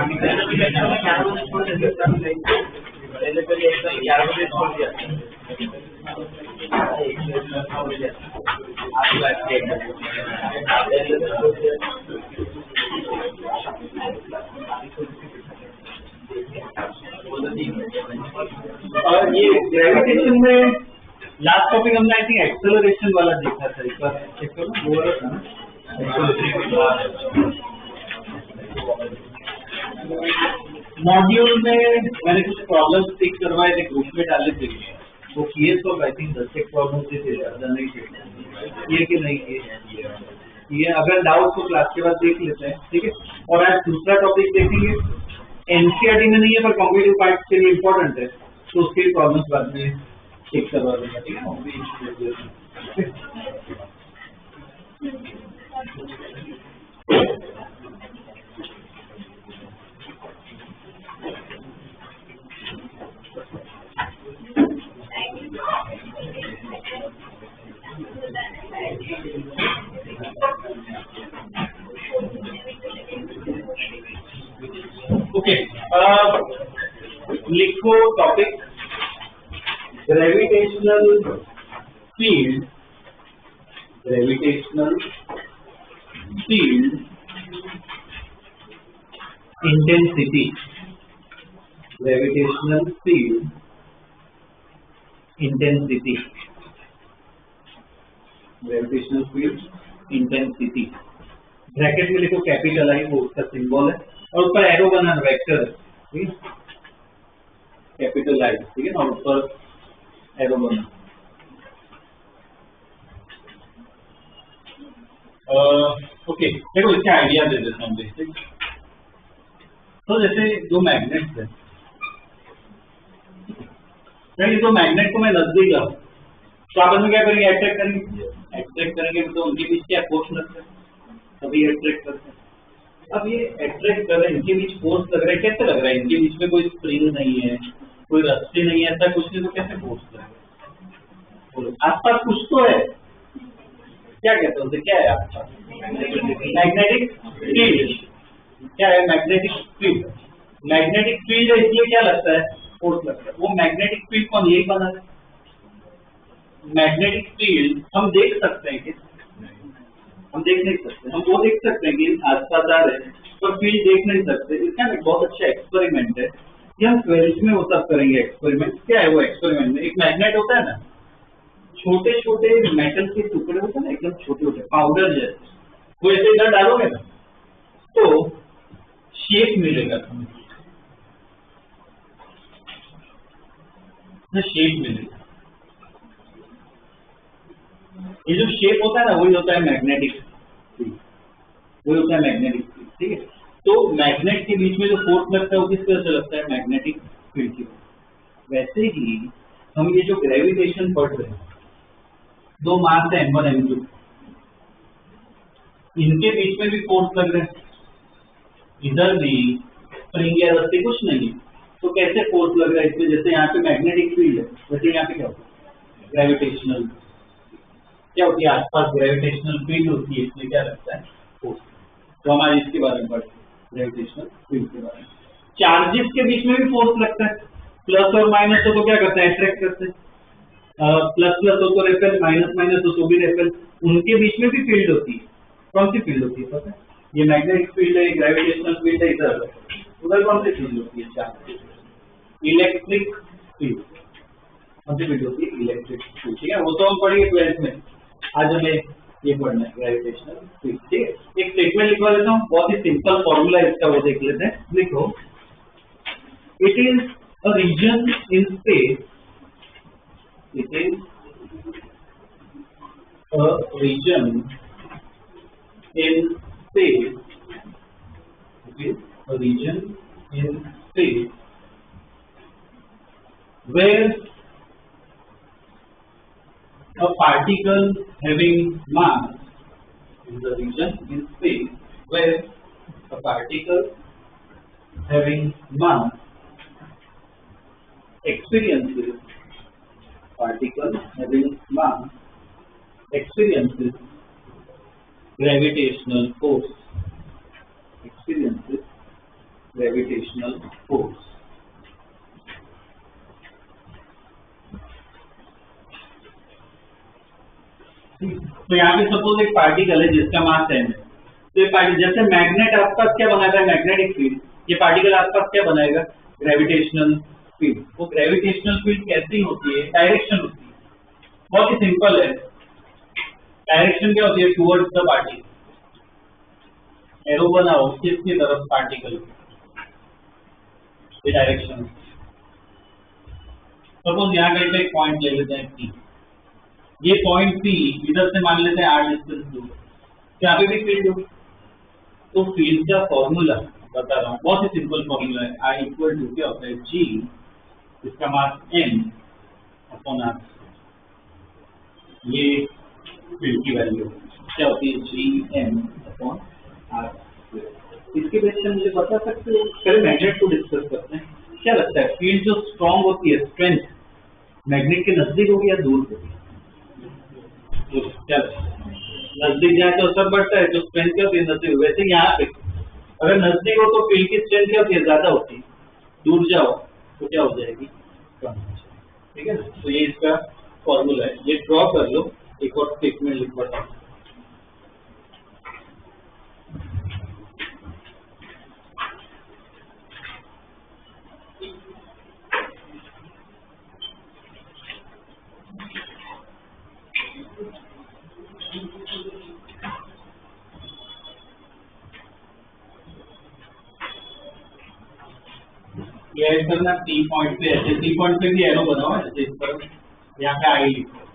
और ये ग्रेविटेशन में लास्ट टॉपिक हमने आई थिंक एक्सेलरेशन वाला देखा था। एक बार चेक करो, वो था ना मॉड्यूल में मैंने कुछ प्रॉब्लम्स पिक करवाए थे, ग्रुप में डाले थे, वो किए तो आई थिंक 10 प्रॉब्लम थे, ज़्यादा नहीं थे। ये कि नहीं किए, ये अगर डाउट तो क्लास के बाद देख लेते हैं, ठीक है। और आज दूसरा टॉपिक देखेंगे, एनसीईआरटी में नहीं है पर कॉम्पिटिटिव पार्ट के लिए इम्पोर्टेंट है, तो उसके प्रॉब्लम्स बाद में चेक करवा देंगे, ठीक है। ओके, लिखो topic gravitational field, gravitational field intensity, gravitational field intensity, gravitational field intensity. Bracket में लिखो कैपिटल आई, वो उसका सिंबल है, और ऊपर एरो बना वेक्टर है, ठीक है, कैपिटल आई, ठीक है ना, और ऊपर एरो बना। ओके, देखो इसका आइडिया दे देता हूँ बेसिक। तो जैसे दो मैग्नेट्स है, ये दो मैग्नेट को मैं नजदीक लाऊं तो आप इसमें क्या करेंगे, अट्रैक्ट करेंगे, तो उनके बीच क्या फोर्स लगता है, तभी अट्रैक्ट करते हैं। अब ये अट्रैक्ट कर रहे हैं, इनके बीच फोर्स लग रहा है, कैसे लग रहा है? इनके बीच में कोई स्प्रिंग नहीं है, कोई रस्सी नहीं है, ऐसा कुछ नहीं, तो कैसे फोर्स लग रहा है? आसपास कुछ तो है, क्या कहते हैं, क्या है आसपास? Magnetic field. क्या है? Magnetic field. मैग्नेटिक फील्ड है, इसलिए क्या लगता है, फोर्स लगता है। वो मैग्नेटिक फील्ड कौन यही बना है? मैग्नेटिक फील्ड हम देख सकते हैं कि हम देख नहीं सकते, हम वो देख सकते हैं कि आसपास आ रहे हैं, पर फील्ड देख नहीं सकते। इसका एक बहुत अच्छा एक्सपेरिमेंट है, ये हम 12th में वो सब करेंगे एक्सपेरिमेंट। क्या है वो एक्सपेरिमेंट में? एक मैग्नेट होता है ना, छोटे छोटे मेटल के टुकड़े होते हैं ना, एकदम छोटे छोटे पाउडर जैसे, वो ऐसे इधर डालोगे ना तो शेप मिलेगा, शेप मिलेगा। ये जो शेप होता है ना, वही होता है मैग्नेटिक फील्ड, वही होता है मैग्नेटिक फील्ड, ठीक है। तो मैग्नेट के बीच में जो फोर्स लगता है वो किस तरह से लगता है? मैग्नेटिक फील्ड की। वैसे ही हम ये जो ग्रेविटेशन पढ़ रहे हैं, दो मास है M1 M2, इनके बीच में भी फोर्स लग रहे हैं, इधर भी स्प्रिंग या रस्सी कुछ नहीं, तो कैसे फोर्स लग रहा है इसमें? जैसे यहाँ पे मैग्नेटिक फील्ड है, वैसे यहाँ पे क्या होता है? ग्रेविटेशनल, क्या होती है? आसपास ग्रेविटेशनल फील्ड होती है, इसलिए क्या लगता है? फोर्स। तो हमारे इसके बारे में पढ़ते हैं, ग्रेविटेशनल फील्ड के बारे में। चार्जेस के बीच में भी फोर्स लगता है, प्लस और माइनस हो तो क्या करते हैं? अट्रैक्ट करते हैं। प्लस प्लस हो तो रेपेल, माइनस माइनस हो तो भी रेपेल। उनके बीच में भी फील्ड होती है। कौन सी फील्ड होती है पता है? ये मैग्नेटिक फील्ड है, ग्रेविटेशनल फील्ड है, इधर उधर कौन सी फील्ड होती है? Charge, electric field. कौन सी फील्ड होती है? इलेक्ट्रिक फील्ड, ठीक है। वो तो हम पढ़ेंगे 12th में, आज हमें ये पढ़ना है ग्रेविटेशनल फील्ड, ठीक है। एक स्टेटमेंट लिखवा लेता हूँ, बहुत ही सिंपल फॉर्मूला इसका, वो देख लेते हैं। लिखो, it is a region in space, it is a region in space, it is a region in space where a particle having mass is the region in space where a particle having mass experiences, particle having mass experiences gravitational force, experiences gravitational force. तो यहाँ पे suppose एक particle है जिसका मास m है, तो ये particle जैसे मैग्नेट आसपास क्या बनाता है, मैग्नेटिक फील्ड, ये पार्टिकल आसपास क्या बनाएगा, ग्रेविटेशनल फील्ड। वो ग्रेविटेशनल फील्ड कैसी होती है, डायरेक्शन होती है, बहुत ही सिंपल है। डायरेक्शन क्या होती है, टुवर्ड्स द पार्टिकल। एरो बनाओ किसकी तरफ, पार्टिकल, ये डायरेक्शन। सपोज यहाँ कहीं पे एक पॉइंट ले लेते हैं P, ये पॉइंट P इधर से मान लेते हैं r डिस्टेंस दूर, यहाँ पे भी फील्ड हो। तो फील्ड का फॉर्मूला बता रहा हूँ, बहुत ही सिंपल फॉर्मूला है, I इक्वल टू क्या होता है, G, इसका मास m अपॉन r। ये फील्ड की वैल्यू क्या होती है, G m अपॉन r। इसके बेस पे मुझे बता सकते हो, पहले मैग्नेट को डिस्कस करते हैं। क्या लगता है, फील्ड जो स्ट्रॉन्ग होती है, स्ट्रेंथ मैग्नेट के नजदीक होगी या दूर होगी, क्या नजदीक जाए तो असर बढ़ता है, तो स्ट्रेंथ क्या होती है, नजदीक। वैसे यहाँ पे अगर नजदीक हो तो फील्ड की स्ट्रेंथ क्या होती है, ज्यादा होती है, दूर जाओ तो क्या हो जाएगी, कम हो जाएगी। ठीक है ना, तो ये इसका फॉर्मूला है, ये ड्रॉ कर लो, एक और स्टेटमेंट लिख बता। ये ऐड करना T पॉइंट पे, ऐसे T पॉइंट पे भी एरो बनाओ, ऐसे इस पर यहाँ पे आई लिखो।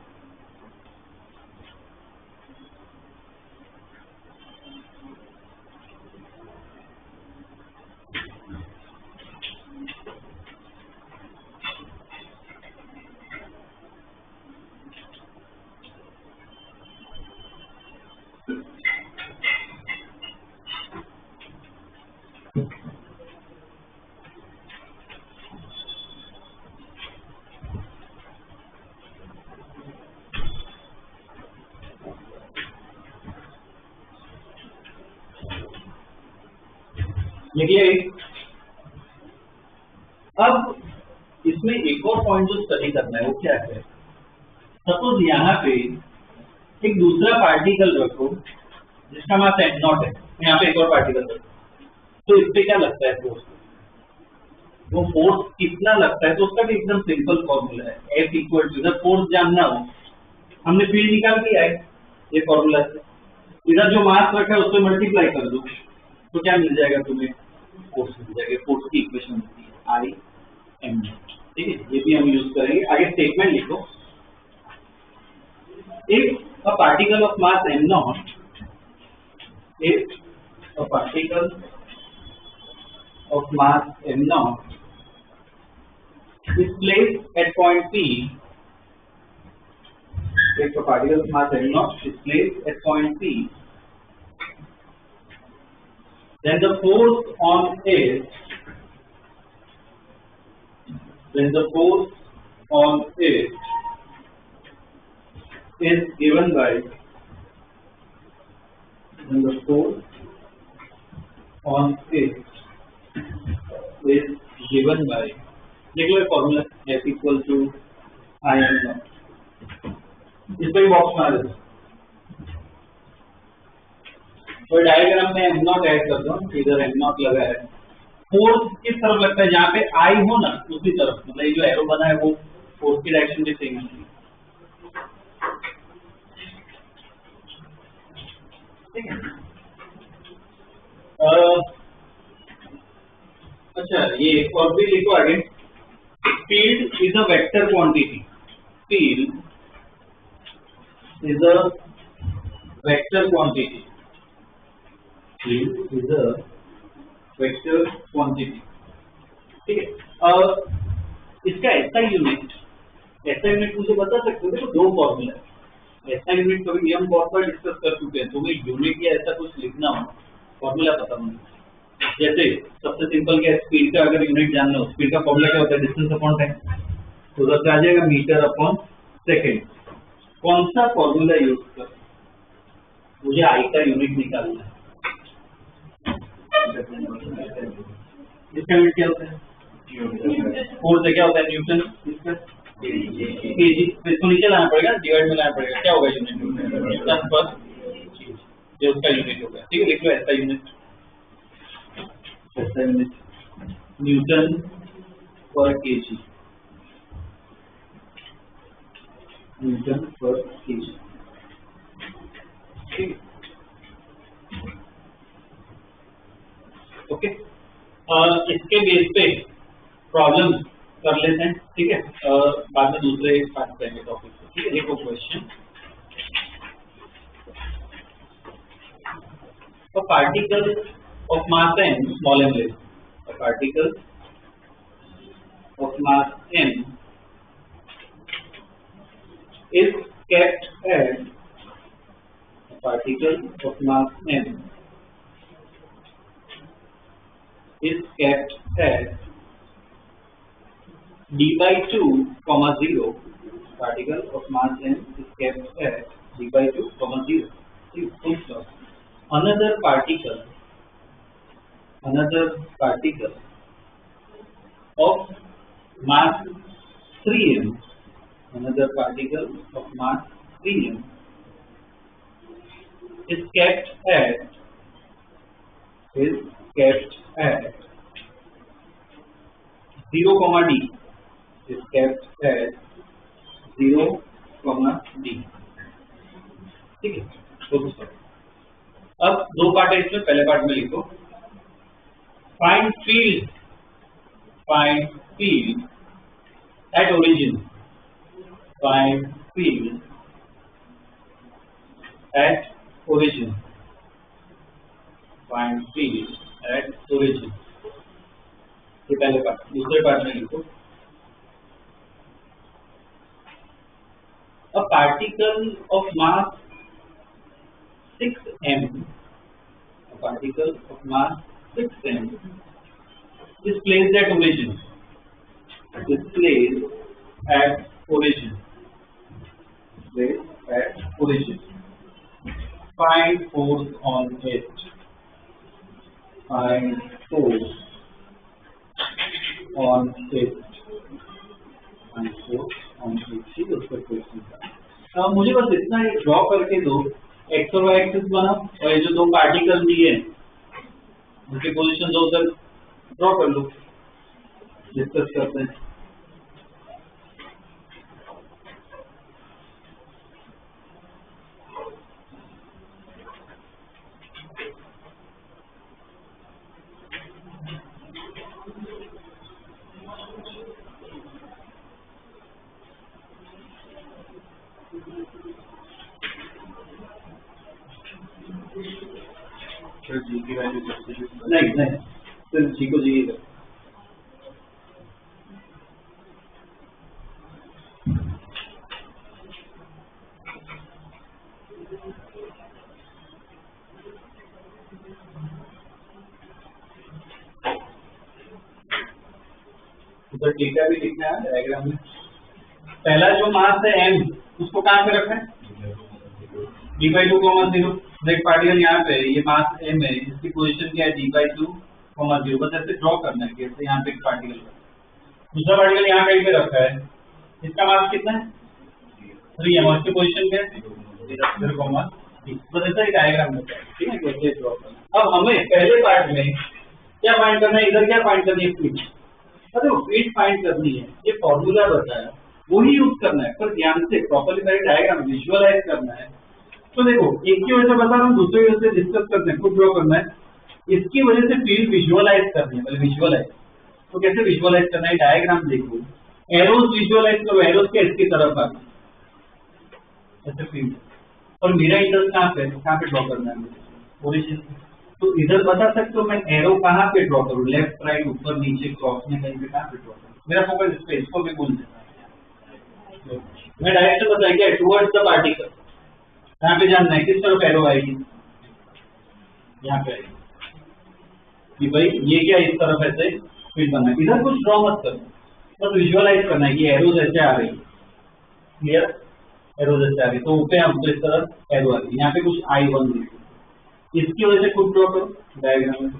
देखिए अब इसमें एक और पॉइंट जो स्टडी करना है वो क्या है, सपोज यहाँ पे एक दूसरा पार्टिकल रखो जिसका मास m0 है, यहाँ पे एक और पार्टिकल रखो, तो इस पे क्या लगता है फोर्स, वो फोर्स कितना लगता है, तो उसका भी एकदम सिंपल फॉर्मूला है, F इक्वल टू, इधर फोर्स जानना हो, हमने फील्ड निकाल दिया है ये फॉर्मूला से, इधर जो मास रखा है उससे मल्टीप्लाई कर दो, तो क्या मिल जाएगा तुम्हें, फोर्स मिल जाएगा। फोर्स की इक्वेशन होती है I m। ठीक है, ये भी हम यूज करेंगे। आगे स्टेटमेंट लिखो, if a particle of mass m0, if a particle of mass m0 is placed at point P, if a particle of mass m0 is placed at point P, then the force on it, is given by, देख लो formula F equal to I m0, इस पर box मार दो, तो diagram में m0 add कर दो, इधर m0 लगा है, फोर्स किस तरफ लगता है, जहाँ पे I हो ना उसी तरफ, मतलब ये जो एरो बना है वो फोर्स की डायरेक्शन भी सेम है। ठीक है, अच्छा ये और भी लिखो आगे, field is a vector quantity, field is a vector quantity, field is a vector quantity. ठीक है, इसका ऐसा यूनिट मुझे बता सकते हो, देखो दो फॉर्मूला है, ऐसा यूनिट कभी हम बहुत बार डिस्कस कर चुके हैं, तुम्हें यूनिट या ऐसा कुछ लिखना हो, फॉर्मूला पता होना। जैसे सबसे सिंपल क्या है, स्पीड का अगर यूनिट जानना हो, स्पीड का फॉर्मूला क्या होता है, डिस्टेंस अपॉन टाइम, तो उधर से आ जाएगा मीटर अपॉन सेकेंड। कौन सा फॉर्मूला यूज कर, मुझे आई का यूनिट निकालना है, इसका यूनिट क्या होता है? फोर्स क्या होता है? न्यूटन। इसका केजी। इसको नीचे लाना पड़ेगा, डिवाइड में लाना पड़ेगा, क्या होगा यूनिट? न्यूटन पर केजी, ये उसका यूनिट होगा। ठीक है, लिख लो ऐसा यूनिट, ऐसा यूनिट न्यूटन पर केजी, न्यूटन पर केजी। ठीक, ओके। इसके बेस पे प्रॉब्लम कर लेते हैं। ठीक है, बाद में दूसरे पार्ट करेंगे टॉपिक को। ठीक है, देखो question, a particle of mass m, small m, a particle of mass m is kept at, a particle of mass m is kept at d by 2, 0. Particle of mass m is kept at d by 2, 0. Another particle of mass 3m, another particle of mass 3m is kept at 0, d, is kept at 0, d। ठीक है, तो अब दो part है इसमें, पहले part में लिखो find field at origin, find field at origin, find field at origin, ये पहले पार्ट। दूसरे पार्ट में लिखो a particle of mass 6m, a particle of mass 6m is placed at origin, is placed at origin, placed at origin. Find force on it, find force on it, find force on it। ठीक है, उसका question था। मुझे बस इतना ही draw करके दो, x और वाई एक्सिस बनाओ, और ये जो दो पार्टिकल दिए उनकी पोजीशन दो उधर ड्रॉ कर लो, डिस्कस करते हैं। जी की वैल्यू नहीं, सिर्फ जी को जी कर। उधर डेटा भी लिखना है डायग्राम में। पहला जो मास है m, उसको कहाँ पे रखना है? d by 2, 0। एक पार्टिकल यहाँ पे, ये मास m है, इसकी पोजीशन क्या है? d by 2, 0। बस ऐसे ड्रॉ करना है, जैसे यहाँ पे एक पार्टिकल, दूसरा पार्टिकल यहाँ कहीं पे रखा है, इसका मास कितना है? 3m, और इसकी पोजीशन क्या है? 0, बस ऐसा ही डायग्राम होता है। ठीक है, कैसे ड्रॉ करना। अब हमें पहले पार्ट में क्या फाइंड करना है? इधर क्या फाइंड करनी है? फील्ड। अरे फील्ड फाइंड करनी है, ये फॉर्मूला बताया वही यूज करना है, पर ध्यान से प्रॉपर्ली मेरे डायग्राम विजुअलाइज करना है। तो देखो, एक की वजह से बता रहा हूँ, दूसरी वजह से डिस्कस करते हैं, खुद ड्रॉ करना है। इसकी वजह से फील्ड विजुअलाइज करनी है, विजुअलाइज। तो कैसे विजुअलाइज करना है? डायग्राम देखो, एरोज विजुअलाइज करो, एरोज के इसकी तरफ आ ऐसे फील्ड। और मेरा इंटरेस्ट कहाँ पे ड्रॉ करना है? ओरिजिन। तो इधर बता सकते हो मैं एरो कहाँ पे ड्रॉ करूँ? लेफ्ट, राइट, ऊपर, नीचे, क्रॉस में, कहीं पे कहाँ पे ड्रॉ करूँ? मेरा फोकस इस पे, इसको भी बोल देता है। मैं डायरेक्शन बताया क्या? Towards the particle. यहाँ पे जानना है किस तरफ एरो आएगी? यहाँ पे आएगी कि भाई ये क्या इस तरफ ऐसे फील्ड बनना है। इधर कुछ ड्रॉ मत करो, बस विजुअलाइज करना है कि एरोज ऐसे आ रही है। क्लियर? एरोज ऐसे आ रही, तो ऊपर हम तो इस तरफ एरो आ रही है। यहाँ पे कुछ I1 लिखो, इसकी वजह से खुद ड्रॉ करो डायग्राम में।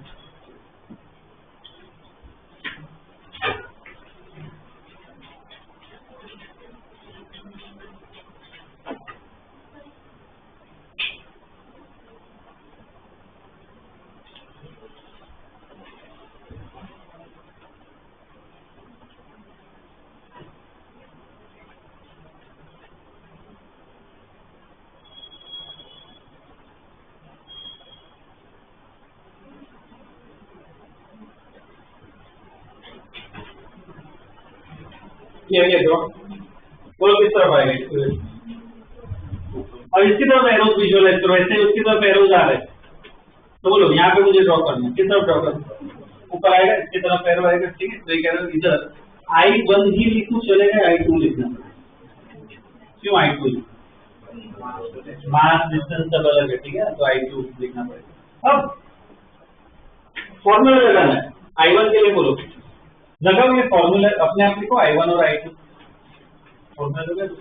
किया गया ड्रॉ, बोलो किस तरफ आएगा इसको, और इसकी तरफ एरोज विजुअलाइज करो, ऐसे उसकी तरफ एरोज आ रहे हैं, तो बोलो यहाँ पे मुझे ड्रॉ करना है, किस तरफ ड्रॉ करना, ऊपर आएगा, इसकी तरफ एरो आएगा, ठीक है। तो ये कह रहे हो इधर I1 ही लिखूं चलेगा, I2 लिखना, क्यों I2? मास डिस्टेंस सब अलग है, ठीक है, तो I2 लिखना पड़ेगा। अब फॉर्मूला लगाना है I1 के लिए, बोलो लगाओ ये फॉर्मूला, अपने आप लिखो I1 और I2, फॉर्मूला लगा दो,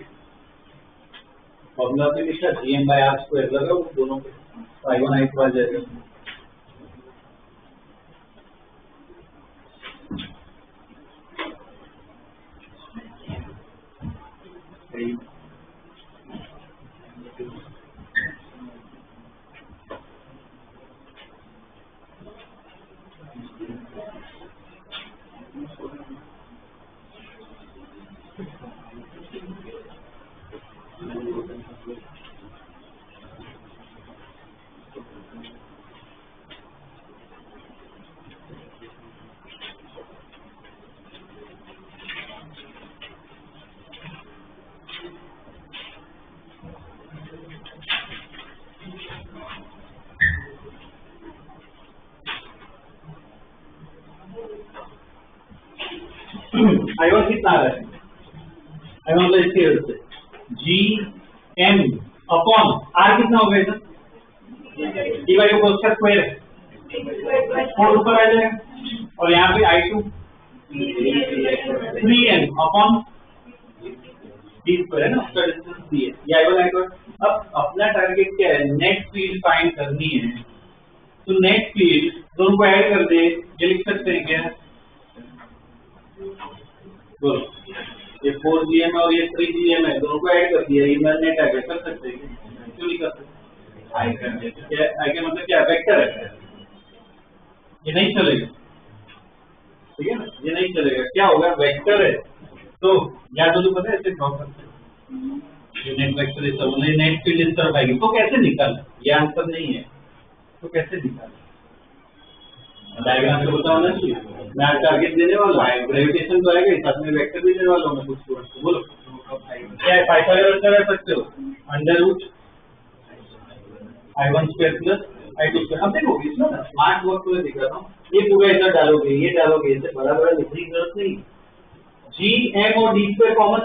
फॉर्मूला पे लिखा GM/R² लगाओ दोनों पे, तो I1 I2 आ जाएगा। I1 कितना आ रहा है, I1 तो इसके वजह से GM अपॉन R कितना हो गया इधर, डिवाइड को उसका स्क्वायर है, और ऊपर आ जाएगा, और यहाँ पे I2 3M upon D square है ना, उसका डिस्टेंस D है, ये I1 I2। अब अपना टारगेट क्या है, नेट फील्ड फाइंड करनी है, तो नेट फील्ड दोनों को ऐड कर दे, ये लिख सकते हैं क्या, बोलो ये 4GM और ये 3GM है, दोनों को ऐड कर दिया, ये नेट ऐड कर सकते हैं, क्यों नहीं कर सकते, आई का मतलब क्या, वेक्टर है, ये नहीं चलेगा, ठीक है ना, ये नहीं चलेगा, क्या होगा, वेक्टर है, तो या तो पता है ऐसे ड्रॉ करते हैं, ये नेट वेक्टर इस तरफ, नेट फील्ड इस तरफ आएगी, तो कैसे निकालना, ये आंसर नहीं है, तो कैसे निकालना, डायग्राम से बताओ ना चाहिए, मैं टारगेट देने वाला है, ग्रेविटेशन तो आएगा, साथ में वेक्टर भी देने वाला हूँ मैं कुछ स्टूडेंट्स को, बोलो क्या है, पाइथागोरस का कर सकते हो, under root I1² plus I2²। अब देखो इसमें ना स्मार्ट वर्क को दिखा रहा हूँ, ये पूरा इधर डालोगे, ये डालोगे, इसे बड़ा बड़ा लिखने की जरूरत नहीं, GM और D² कॉमन,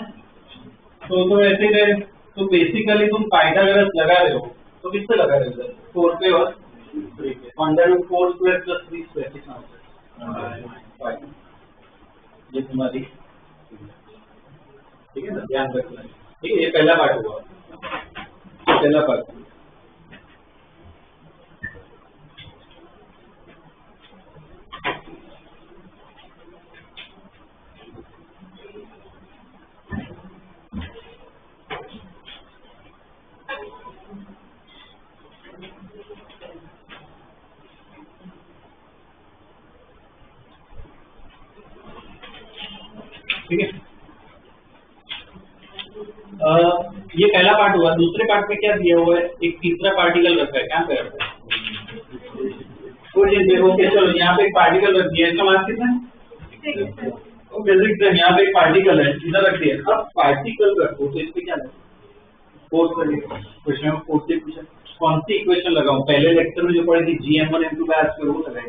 तो ऐसे रहे, तो बेसिकली तुम पाइथागोरस लगा रहे हो, तो किससे लगा रहे हो, 4 पे और 3 पे, अंडर रूट 4² प्लस 3² कितना होता है, ये तुम्हारी, ठीक है ना, ध्यान रखना, ठीक है, ये पहला पार्ट हुआ, पहला पार्ट। ठीक है, ये पहला पार्ट हुआ, दूसरे पार्ट में क्या दिया हुआ है, एक तीसरा पार्टिकल रखा है, क्या कर रखा है, ओके चलो यहाँ पे एक पार्टिकल रख दिया, इसका मास कितना है, ओके यहाँ पे एक पार्टिकल है, इधर रख दिया, अब पार्टिकल रखो तो इसपे क्या है, फोर्स क्वेश्चन में फोर्स से पूछा, कौन सी इक्वेशन लगाऊं, पहले लेक्चर में जो पढ़ी थी GM1 M2/R² वो लगाई,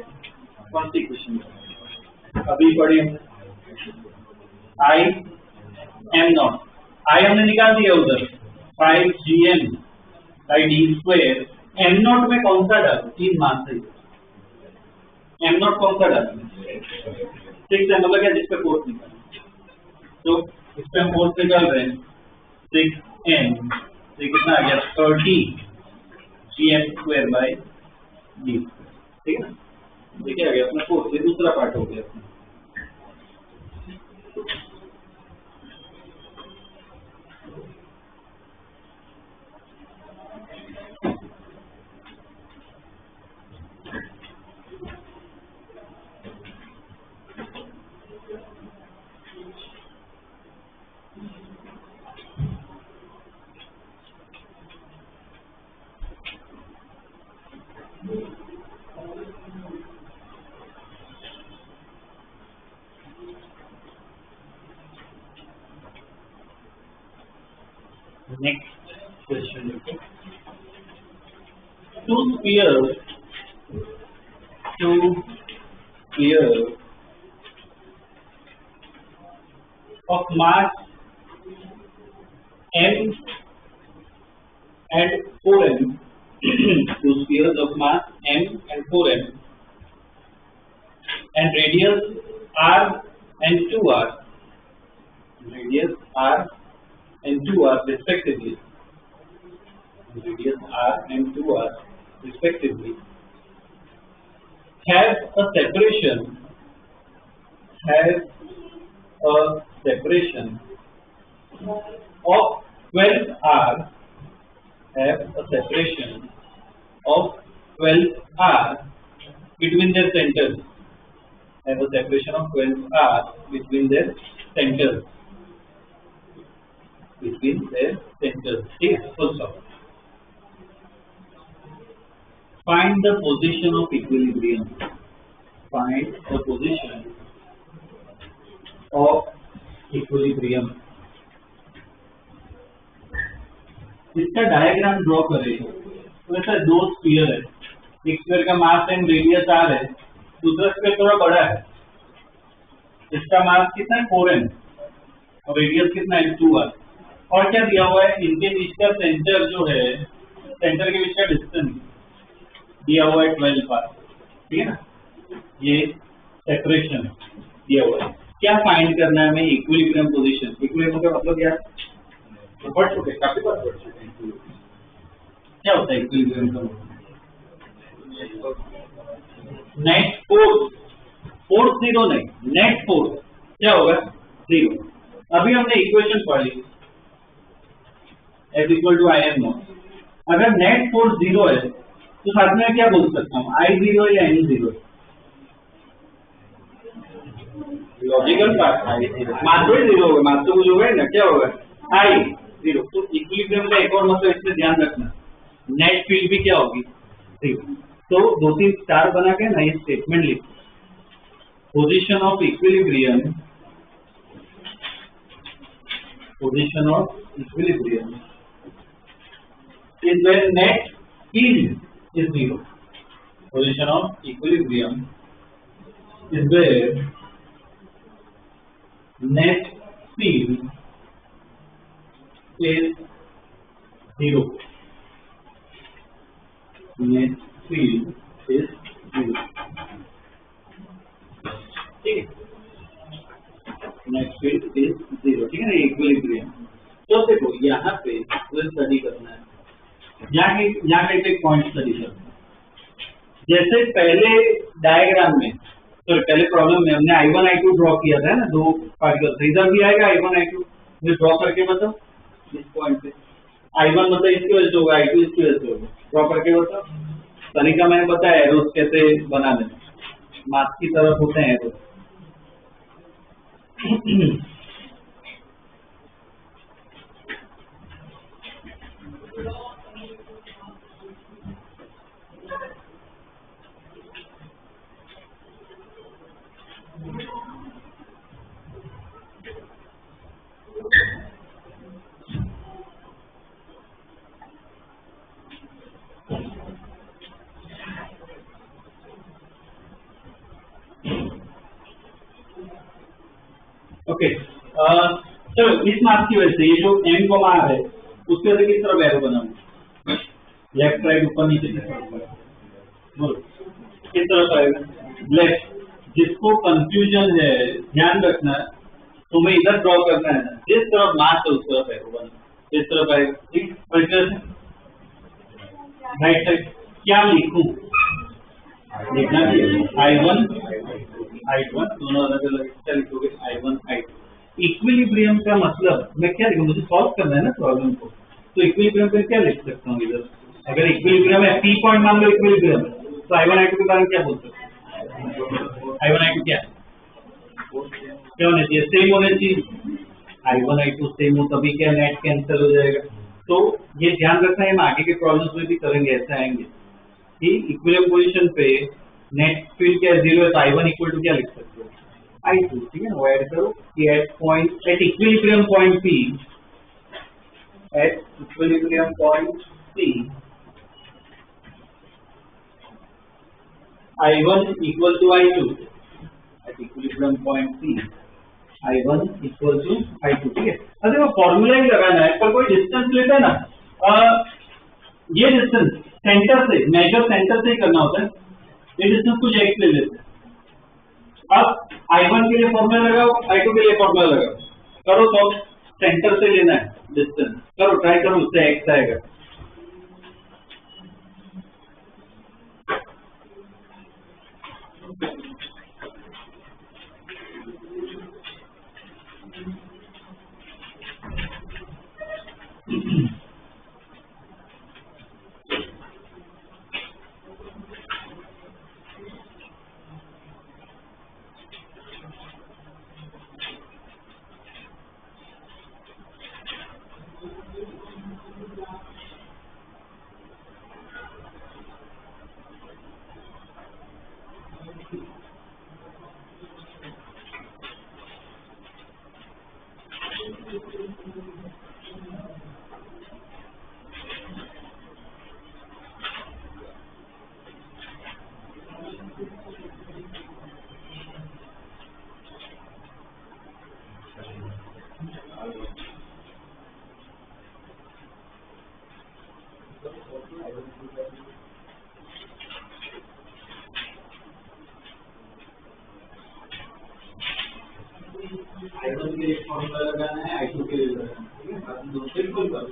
कौन सी इक्वेशन अभी पढ़ी हमने, I हमने निकाल दिया उधर, 5GM/D², M0 में कौन सा डालू, 3 मास है, M0 कौन सा डालू, 6 है, मतलब क्या, जिसपे फोर्स निकाल, तो इस पे हम फोर्स निकाल रहे हैं, 6M, तो कितना आ गया, 30GM²/D², ठीक है ना, देखिए आ गया अपना फोर्स, ये दूसरा पार्ट हो गया अपना। नेक्स्ट क्वेश्चन देखो, to spheres of mass m and 4m two spheres of mass m and 4m and radius r and 2r respectively have a separation of 12r between their centers. Have a separation of 12r between their centers. ठीक है, full stop. Find the position of equilibrium. इसका diagram draw करें तो ऐसा दो sphere है, एक sphere का मास एंड रेडियस r है, दूसरा स्फीयर थोड़ा बड़ा है, इसका मास कितना है 4m और रेडियस कितना है 2r, और क्या दिया हुआ है इनके बीच का सेंटर जो है, सेंटर के बीच का डिस्टेंस दिया हुआ है 12r, ठीक है ना, ये सेपरेशन दिया हुआ है। क्या फाइंड करना है हमें इक्विलिब्रियम पोजीशन, इक्विलिब्रियम का मतलब क्या है, पढ़ चुके काफी बार पढ़ चुके हैं, क्या होता है इक्विलिब्रियम का, नेट फोर्स जीरो नहीं, नेट फोर्स क्या होगा 0। अभी हमने इक्वेशन पढ़ी F = IM0, अगर नेट फोर्स 0 है तो साथ में क्या बोल सकता हूँ I0 या N0, लॉजिकल बात, मास तो 0 होगा, मास तो कुछ होगा ना, क्या होगा I0। तो इक्विलिब्रियम का एक और मतलब इसमें ध्यान रखना, नेट फील्ड भी क्या होगी 0। तो 2-3 स्टार बना के ना ये स्टेटमेंट लिखो, position of equilibrium is when net field is 0. Position of equilibrium is where net field is 0. Net field is 0. ठीक है, नेट फील्ड इज 0, ठीक है ना, इक्विलिब्रियम। तो देखो यहाँ पे स्टडी करना है, यहाँ पे एक पॉइंट स्टडी करना है। जैसे पहले डायग्राम में, तो पहले प्रॉब्लम में हमने I1 I2 ड्रॉ किया था ना, दो पार्टिकल, इधर भी आएगा I1 I2, ये ड्रॉ करके बताओ इस पॉइंट पे, I1 मतलब इसकी वजह से होगा, I2 इसकी वजह से होगा, ड्रॉ करके बताओ। तरीका मैंने बताया एरोस कैसे बनाने, मास की तरफ होते हैं एरोस। ओके, चलो इस मास की वजह से ये जो m को मार है उसके वजह किस तरफ एरो बनाऊंगा, लेफ्ट राइट ऊपर नीचे किस तरफ आएगा लेफ्ट। जिसको कंफ्यूजन है ध्यान रखना है, तुम्हें इधर ड्रॉ करना है ना, जिस तरफ मास है उस तरफ एरो बनाना, इस तरफ आएगा, ठीक। राइट साइड क्या लिखूं, लिखना चाहिए I1 दोनों अलग अलग, क्या लिखोगे I1 I2। इक्विलिब्रियम का मतलब मैं क्या लिखूं, मुझे सॉल्व करना है ना प्रॉब्लम को, तो इक्विलिब्रियम पे क्या लिख सकता हूँ इधर, अगर इक्विलिब्रियम है P पॉइंट मान लो इक्विलिब्रियम, तो I1 I2 के बारे में क्या बोल सकते हैं, I1 I2 क्या होना चाहिए, सेम होना चाहिए, I1 I2 सेम हो तभी क्या नेट कैंसिल हो जाएगा। तो ये ध्यान रखना है, हम आगे के प्रॉब्लम्स में भी करेंगे, ऐसे आएंगे कि इक्विलिब्रियम पोजीशन पे नेट फील्ड क्या 0 है, तो I1 इक्वल टू क्या लिख सकते हो I2, ठीक है ना, वो ऐड करो कि at equilibrium point P at equilibrium point C, I1 equal to I2 at equilibrium point C, I1 equal to I2, ठीक है। अब देखो फॉर्मूला ही लगाना है, पर कोई डिस्टेंस लेते हैं ना, ये डिस्टेंस सेंटर से, मेजर सेंटर से ही करना होता है, ये डिस्टेंस कुछ x ले लेते हैं। अब I1 के लिए फॉर्मूला लगाओ, I2 के लिए फॉर्मूला लगाओ, करो तो सेंटर से लेना है डिस्टेंस, करो ट्राई करो, उससे x आएगा। I1 के लिए फॉर्मूला लगाना है, I2 के लिए लगाना है, ठीक है, बाकी दो बिल्कुल करो।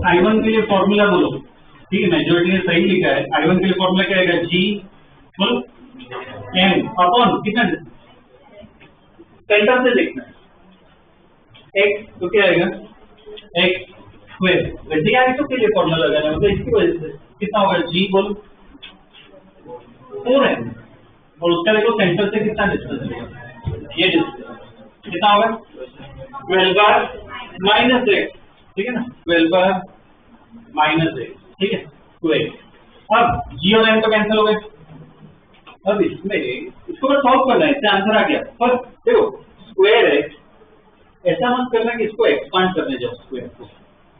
I1 के लिए फॉर्मूला बोलो, ठीक है, मेजॉरिटी ने सही लिखा है। I1 के लिए फॉर्मूला क्या आएगा, G फुल M अपॉन कितना, सेंटर से देखना है, x तो क्या आएगा, x स्क्वायर। वैसे I2 के लिए फॉर्मूला लगाना है, मतलब इसकी वजह से कितना होगा, G बोल 4M, और उसका देखो सेंटर से कितना डिस्टेंस होगा, ये डिस्टेंस कितना होगा, 12 माइनस x, ठीक है ना, 12 माइनस x, ठीक है, स्क्वायर। अब g और m तो कैंसिल हो गए। अब इसमें इसको सॉल्व करना है, इससे आंसर आ गया। पर देखो स्क्वायर है, ऐसा मत करना कि इसको एक्सपांड करने जाओ, स्क्वायर को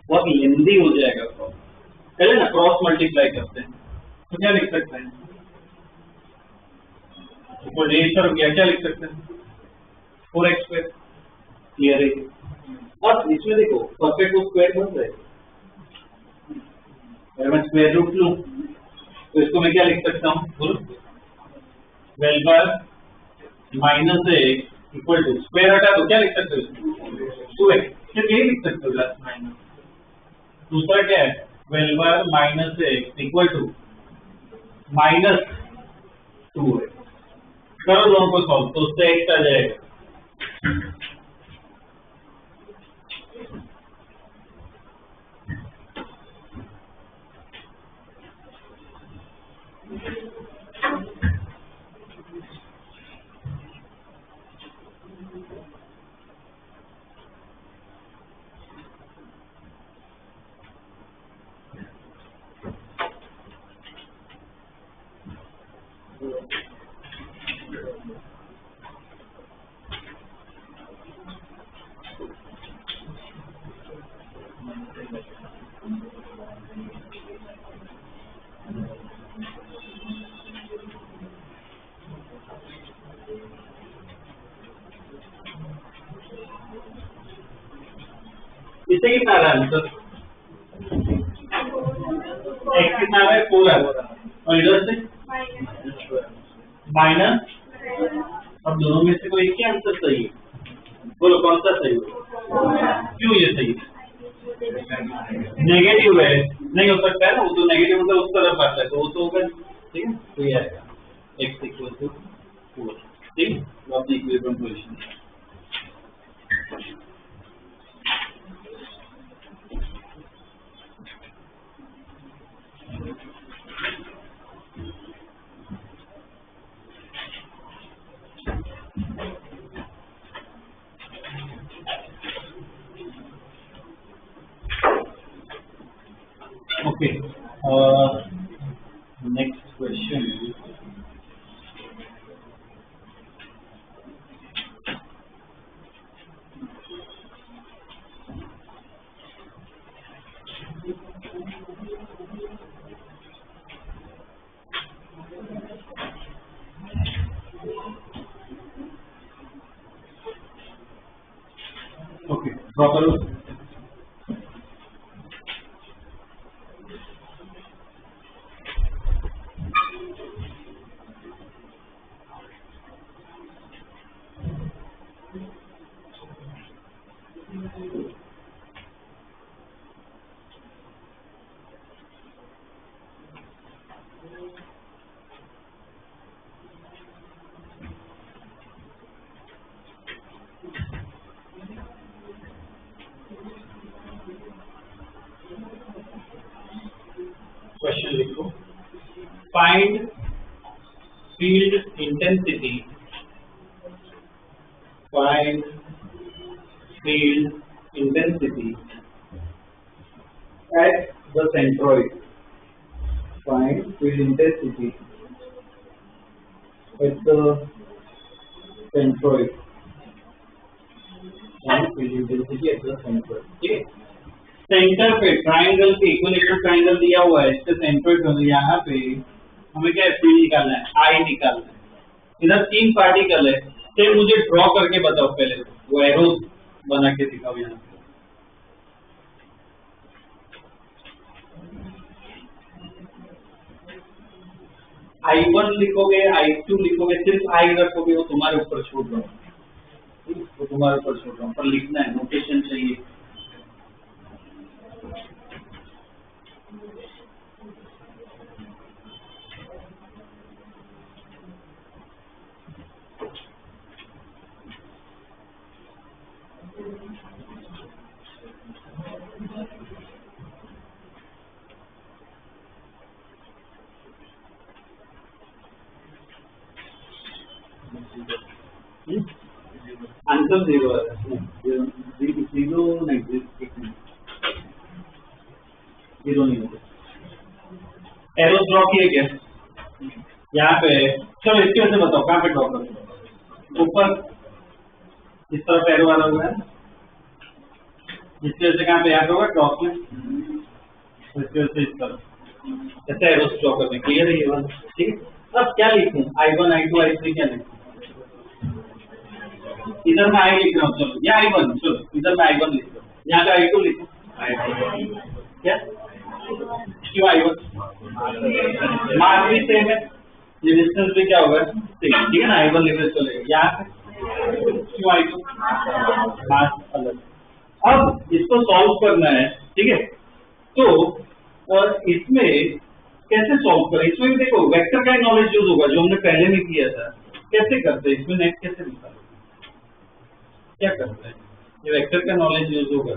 बहुत लेंदी हो जाएगा। पहले ना क्रॉस मल्टीप्लाई करते हैं, तो क्या लिख सकते हैं, ऊपर रेशर हो गया, क्या लिख सकते हैं, 4x स्क्वायर, क्लियर है। अब इसमें देखो परफेक्ट को स्क्वायर बन रहा है, अगर मैं स्क्वायर रूट लूं तो इसको मैं क्या लिख सकता हूँ, 12 minus x equal to, square हटा तो क्या लिख सकते हो, 2x, सिर्फ यही लिख सकते हो, प्लस माइनस। दूसरा क्या है, 12 minus x equal to minus 2x। करो दोनों को सॉल्व, तो उससे x आ जाएगा। से कितना आ रहा है आंसर? x कितना आ रहा है 4 आ रहा है और इधर से माइनस। अब दोनों में से कोई एक ही आंसर सही है, बोलो कौन सा सही है? क्यों ये सही है? नेगेटिव है, नहीं हो सकता है ना, वो तो नेगेटिव मतलब उस तरफ आता है तो वो तो होगा, ठीक है। तो ये आएगा x इक्वल टू 4, ठीक है, वो अपनी equilibrium position. Okay, next question. Okay, proper. Question लिखो, find field intensity, find field intensity at the centroid, find field intensity at the centroid, find field intensity at the centroid, ठीक है। Centre पे triangle पे equilateral triangle दिया हुआ है, इसके centroid होने, यहाँ पे हमें क्या फील्ड निकालना है, आई निकालना है। इधर 3 पार्टिकल है, तो मुझे ड्रॉ करके बताओ, पहले वो एरो बना के दिखाओ यहाँ पे। I1 लिखोगे, I2 लिखोगे, सिर्फ I रखोगे, वो तुम्हारे ऊपर छोड़ रहा हूँ, वो तुम्हारे ऊपर छोड़ रहा हूँ, पर लिखना है, नोटेशन चाहिए। आंसर 0 है, 0 नहीं होगा। एरो ड्रॉ किए क्या यहाँ पे? चलो इसकी वजह से बताओ कहाँ पे ड्रॉ करो, ऊपर इस तरफ एरो वाला हुआ है, इसकी वजह से कहाँ पे यहाँ पे होगा टॉप में, इसकी वजह से इस तरफ ऐसे एरो ड्रॉ करने, क्लियर है ये बात, ठीक है। अब क्या लिखूं, I1 I2 I3 क्या लिखूं? इधर मैं I लिख रहा हूँ, चलो या I1, चलो इधर मैं I1 लिख रहा हूँ, यहाँ पे I2 लिखूं, क्या क्यों I1? मास भी सेम है, ये डिस्टेंस भी क्या होगा सेम, ठीक है ना, I1 लिख रहे चलेगा। यहाँ पे क्यों I2? मास अलग। अब इसको सॉल्व करना है, ठीक है, तो और इसमें कैसे सॉल्व करें? इसमें भी देखो वेक्टर का नॉलेज यूज होगा जो हमने पहले में किया था। कैसे करते हैं इसमें, नेट कैसे निकालते, क्या करते हैं, ये वेक्टर का नॉलेज यूज होगा,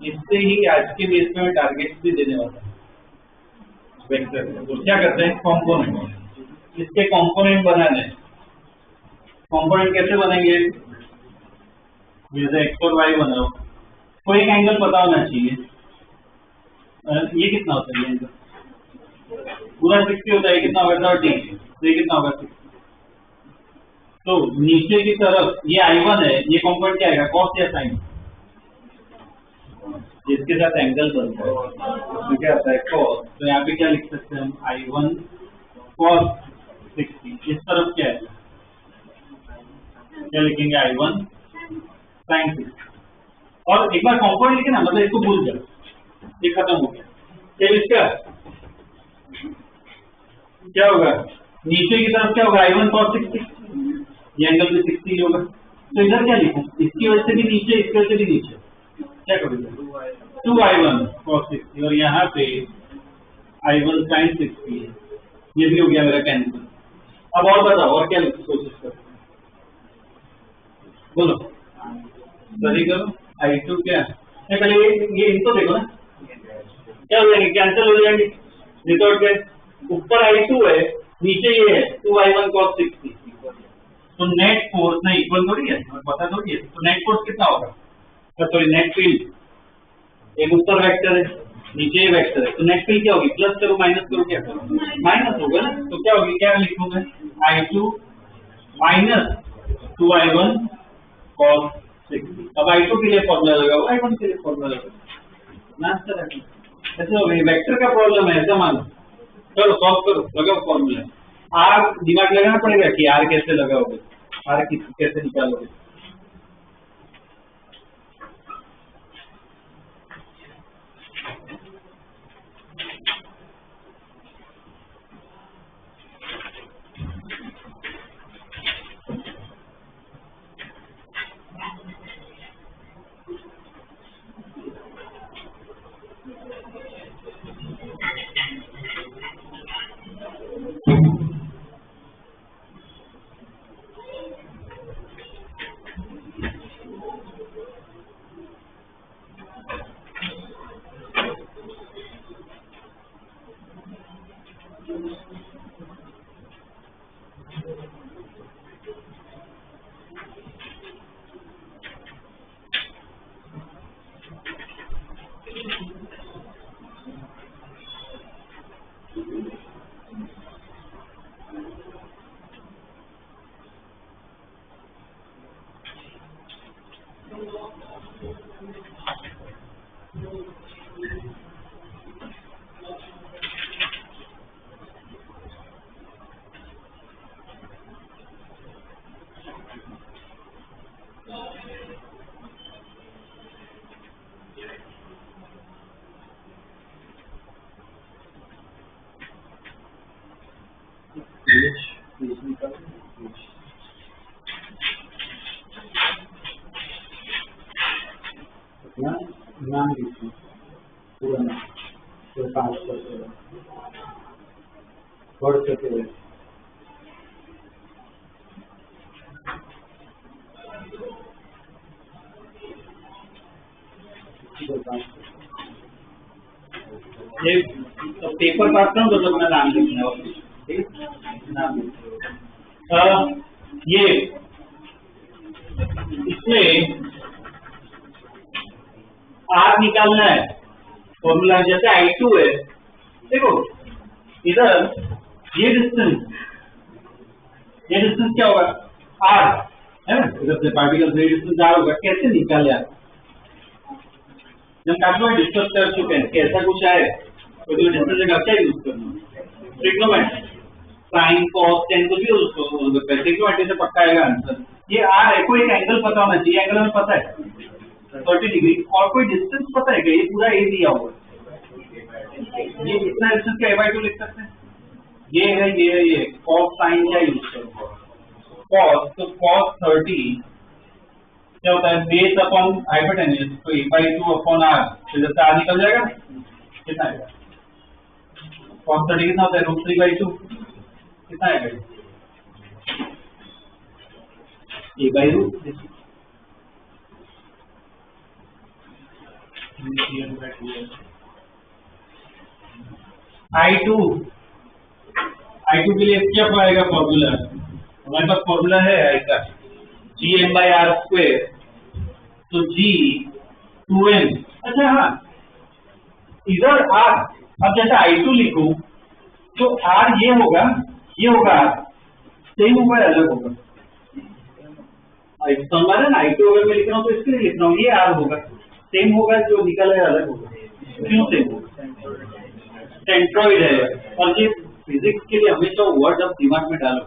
इससे ही आज के बेस में टारगेट भी देने वाला है। वेक्टर तो क्या करते हैं, कॉम्पोनेंट, इसके कॉम्पोनेंट बनाने। कॉम्पोनेंट कैसे बनेंगे, जैसे एक्स और वाई बनाओ, कोई एक एंगल पता होना चाहिए। ये कितना होता है, ये एंगल पूरा 60 होता है, कितना होगा 30, तो ये कितना होगा 60। तो नीचे की तरफ ये I1 है, ये कॉम्पोनेंट क्या आएगा, कॉस या साइन, जिसके साथ एंगल बनता है तो क्या आता है कॉस। तो यहाँ पे क्या लिख सकते हैं हम, I1 cos 60, इस तरफ क्या है, क्या लिखेंगे I1 sin 60, और एक बार कॉम्पाउंड लिखे ना, मतलब इसको भूल जाओ, ये खत्म हो गया। फिर इसका क्या होगा, नीचे की तरफ क्या होगा, I1 cos 60, ये एंगल भी 60 होगा। तो इधर क्या लिखूं, इसकी वजह से भी नीचे, इसकी वजह से भी नीचे, क्या करूँगा, 2I1 cos 60 और यहाँ पे I1 sin 60 है, ये भी हो गया मेरा कैंसिल। अब और बताओ, और क्या कोशिश करो, बोलो, सही करो। I2 क्या है, पहले ये इनको देखो ना, क्या हो जाएंगे, कैंसिल हो जाएंगे, विदाउट के ऊपर I2 है, नीचे ये है 2I1 cos 60, तो नेट फोर्स ना इक्वल थोड़ी है, पता थोड़ी है, तो नेट फोर्स कितना होगा, सॉरी नेट फील्ड, एक ऊपर वेक्टर है, नीचे वेक्टर है, तो नेट फील्ड क्या होगी, प्लस करो माइनस करो, क्या करो, माइनस होगा ना, तो क्या होगी, क्या लिखूंगा, I2 माइनस 2I1 cos 60। अब I2 के लिए फॉर्मूला लगाओ, I1 के लिए फॉर्मूला लगाओ, आंसर है। ऐसे हो गई, वेक्टर का प्रॉब्लम है ऐसा मानो, चलो सॉल्व करो, लगाओ फॉर्मूला। आर दिमाग लगाना पड़ेगा कि आर कैसे लगाओगे, आर कैसे निकालोगे। नाम लिखिए पूरा नाम, तो 5 बढ़ सके ये तो पेपर काटता हूँ तो अपना नाम लिखना है, ठीक नाम ये इसमें आर निकालना है, फॉर्मूला जैसे I2 है, देखो इधर ये डिस्टेंस क्या होगा, आर है ना, इधर से पार्टिकल से डिस्टेंस आर होगा, कैसे निकाले आप, जब काफी बार डिस्कस कर चुके हैं कि ऐसा कुछ है तो डिस्टेंस जगह क्या यूज करना, ट्रिग्नोमेट्री, साइन कॉस टेन कुछ भी यूज करो, ट्रिग्नोमेट्री से पक्का आएगा आंसर। ये आर है, कोई एक एंगल पता होना चाहिए, एंगल हमें पता है 30 डिग्री, और कोई डिस्टेंस पता है कि ये पूरा ए दिया हुआ है, ये कितना डिस्टेंस क्या a/2 लिख सकते हैं, ये है ये cos साइन क्या यूज करो, cos, तो cos 30 क्या होता है, बेस अपॉन हाइपोटेन्यूज, तो a/2 अपॉन r, तो जैसे r निकल जाएगा कितना आएगा, cos 30 कितना होता है, √3/2 कितना आएगा, a/2 I2 के लिए क्या पाएगा फॉर्मूला, हमारे पास फॉर्मूला है I का Gm/r², तो G 2m, अच्छा हाँ इधर R, अब जैसे I2 लिखूं तो R ये होगा R, सेम होगा अलग होगा, हमारा ना I2 अगर मैं लिख रहा हूँ तो इसके लिए लिख रहा हूँ, ये R होगा, सेम होगा, जो निकल है अलग होगा, क्यों सेम होगा, सेंट्रॉइड है। और ये फिजिक्स के लिए हमेशा वर्ड अब दिमाग में डालो,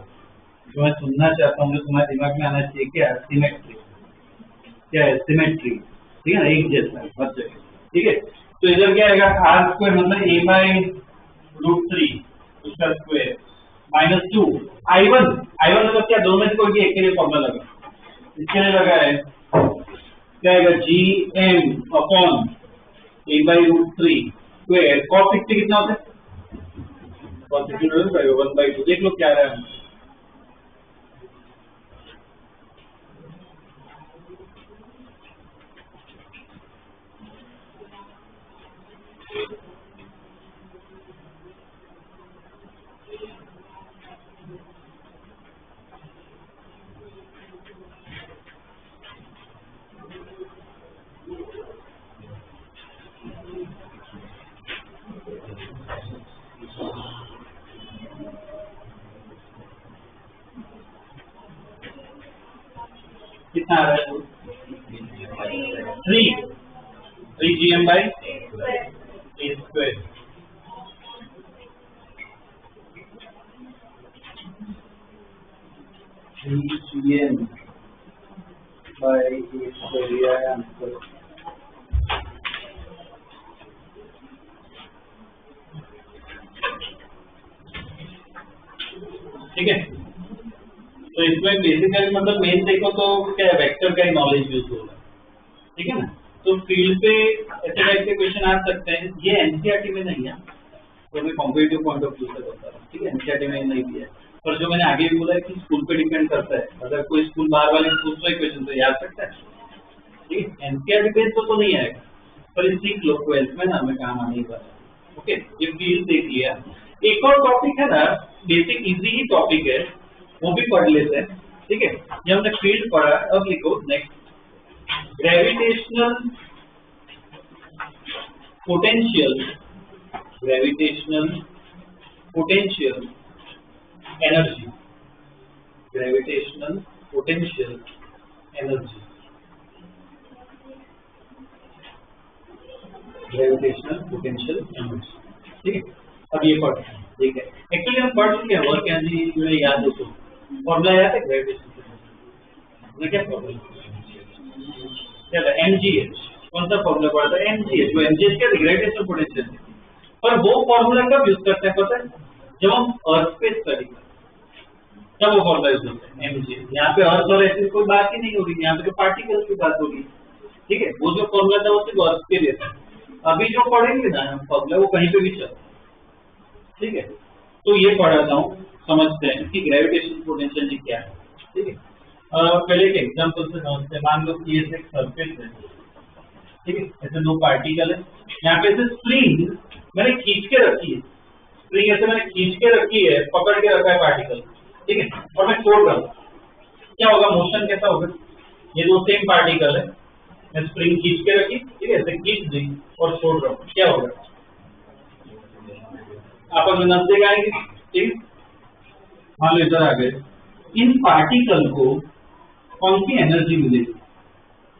जो मैं सुनना चाहता हूँ, जो तुम्हारे दिमाग में आना चाहिए, क्या है सिमेट्री, क्या है सिमेट्री, ठीक है ना, एक जैसा है हर जगह, ठीक है। तो इधर क्या आएगा, आर स्क्वायर मतलब a बाई रूट 3 उसका स्क्वायर -2 I1 मतलब क्या, दोनों में से कोई भी एक के लिए फॉर्मूला लगा, इसके लिए लगा है क्या आएगा, GM upon a by root 3 square cos 60 कितना होता है, cos 60 1/2, देख लो क्या आ रहा है। कितना आ रहा है, 3 GM by a square, GM by a square, ये आया आंसर। ठीक है, तो इसमें बेसिकली मतलब मेन देखो तो क्या वेक्टर का ही नॉलेज यूज हो रहा है, ठीक है ना। तो फील्ड पे ऐसे टाइप के क्वेश्चन आ सकते हैं, ये एनसीईआरटी में नहीं है, तो मैं कॉम्पिटिटिव पॉइंट ऑफ व्यू से बता रहा हूँ, ठीक है, एनसीईआरटी में नहीं दिया है। पर जो मैंने आगे भी बोला है कि स्कूल पे डिपेंड करता है, अगर कोई स्कूल बाहर वाले स्कूल से क्वेश्चन तो याद सकता है, ठीक है। एनसीईआरटी बेस तो नहीं आएगा, पर इस सीख लो 12th में ना, हमें काम आने ही वाला। ओके, ये फील्ड देख लिया। एक और टॉपिक है ना, बेसिक इजी ही टॉपिक है, वो भी पढ़ लेते हैं, ठीक है। जब हमने फील्ड पढ़ा, अब लिखो next, gravitational potential, gravitational potential energy, gravitational potential energy, gravitational potential energy, ठीक है। अब ये पढ़ते हैं, ठीक है। एक्चुअली हम पढ़ चुके हैं, वर्क एनर्जी जो है याद हो तो फॉर्मूला याद है ग्रेविटेशन पोटेंशियल, क्या फॉर्मूला, चलो mgh, कौन सा फॉर्मूला पढ़ा था, mgh, वो mgh क्या ग्रेविटेशनल पोटेंशियल, पर वो फॉर्मूला कब यूज करते हैं पता है, जब हम अर्थ पे स्टडी करते हैं, तब वो फॉर्मूला यूज होता है mgh। यहाँ पे अर्थ और ऐसी कोई बात ही नहीं हो रही, यहाँ पे तो पार्टिकल्स की बात हो रही, ठीक है। वो जो फॉर्मूला था वो सिर्फ अर्थ के लिए था, अभी जो पढ़ेंगे ना हम फॉर्मूला वो कहीं पे भी चल, ठीक है। तो ये पढ़ाता हूँ, समझते हैं कि ग्रेविटेशनल पोटेंशियल जी क्या है, ठीक है। पहले एक एग्जांपल से समझते हैं, मान लो कि ये एक सरफेस है, ठीक है, ऐसे दो पार्टिकल है, यहाँ पे ऐसे स्प्रिंग मैंने खींच के रखी है, स्प्रिंग ऐसे मैंने खींच के रखी है, पकड़ के रखा है पार्टिकल, ठीक है, और मैं छोड़ रहा हूँ, क्या होगा, मोशन कैसा होगा, ये दो सेम पार्टिकल है, मैं स्प्रिंग खींच के रखी, ठीक है, ऐसे खींच दी और छोड़ रहा हूँ, क्या होगा, आपस में नजदीक आएंगे, ठीक। मान लो इधर आ गए, इन पार्टिकल को कौन सी एनर्जी मिलेगी,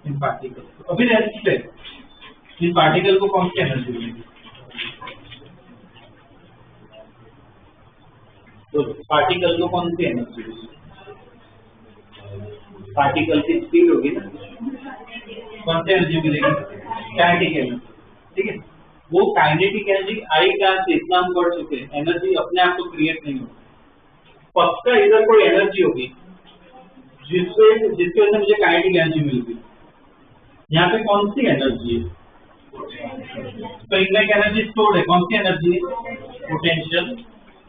इन पार्टिकल को, अभी रेस्ट है, इन पार्टिकल को कौन सी एनर्जी मिलेगी, तो पार्टिकल को कौन सी एनर्जी मिलेगी, पार्टिकल की स्पीड होगी ना, कौन सी एनर्जी मिलेगी, काइनेटिक एनर्जी, ठीक है। वो काइनेटिक एनर्जी आई कहां से, इतना हम पढ़ चुके हैं, एनर्जी अपने आप को क्रिएट नहीं होती, पक्का इधर कोई एनर्जी होगी जिससे वजह से मुझे काइनेटिक एनर्जी मिल गई। यहाँ पे कौन सी एनर्जी है, स्प्रिंग में एनर्जी स्टोर्ड है, कौन सी एनर्जी है, पोटेंशियल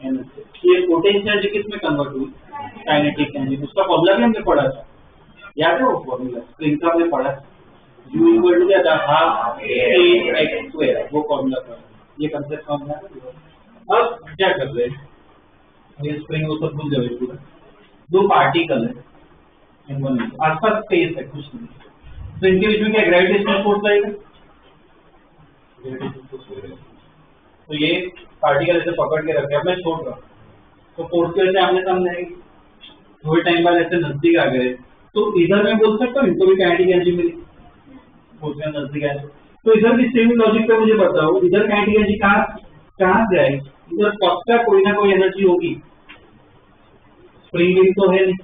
एनर्जी। ये पोटेंशियल एनर्जी किस में कन्वर्ट हुई, काइनेटिक एनर्जी, उसका फॉर्मूला भी हमने पढ़ा था, याद है वो फॉर्मूला, स्प्रिंग का हमने पढ़ा था, U इक्वल टू क्या था, हाफ a x स्क्वायर, वो फॉर्मूला पढ़ा, ये कंसेप्ट समझ में आया। अब क्या कर रहे हैं, ये स्प्रिंग वो सब भूल जाए पूरा, दो पार्टिकल है, आसपास स्पेस है कुछ नहीं, तो इनके बीच में क्या ग्रेविटेशनल फोर्स लगेगा, तो ये पार्टिकल ऐसे पकड़ के रखे, अब मैं छोड़ रहा हूँ, तो फोर्स की वजह से आमने सामने आएगी, थोड़े टाइम बाद ऐसे नजदीक आ गए, तो इधर मैं बोल सकता हूँ इनको भी काइनेटिक एनर्जी मिली, फोर्स में नजदीक आए, तो इधर भी सेम लॉजिक पे मुझे बताओ, इधर काइनेटिक एनर्जी कहाँ से आएगी, इधर पक्का कोई ना कोई एनर्जी होगी, स्प्रिंग तो है नहीं,